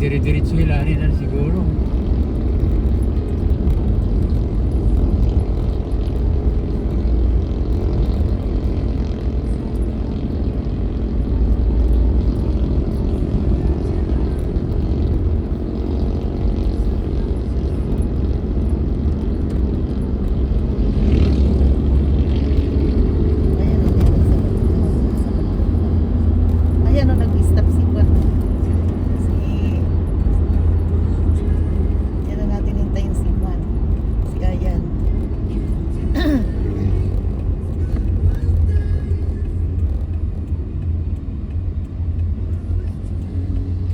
dire-diretso hilari na siguro. Ayan o, nag-stop si Juan. Yan na natin hintayin si Juan. Si Ayan.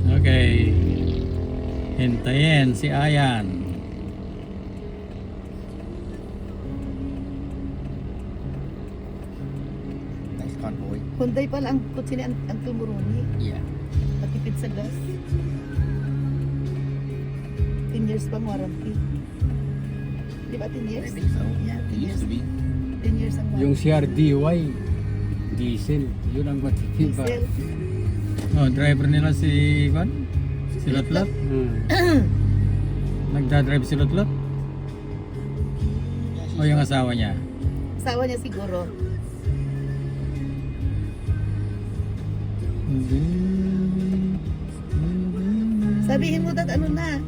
Okay. Hintayin si Ayan. Nice convoy. Hyundai pala ang kutsi ni Uncle Muruni. Yeah. Matipid sa gas. 10 years pang warranty. Di ba 10 years? I think so. Yeah, It 10 years. used to be. 10 years ang Yung warranty. CRDY, diesel. Yun ang matitiba. Diesel. Oh, driver nila si Juan? Si Lotlot? Nagdadrive si Lotlot? O yung asawa niya? Asawa niya siguro. Sabihin mo dat ano na.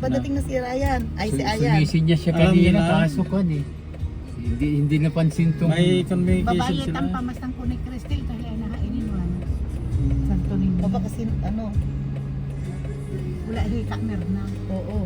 Padating na si Ryan. Ay, si Ayan. Sumisin niya siya Alam kanina, nila. pasukan eh. Hindi napansin tong... May communication Babayet sila. ang pamasang ko ni Cristel kasi nakainin mo. Santo Niño. Baba kasi ano. Wala hikak meron na. Oo.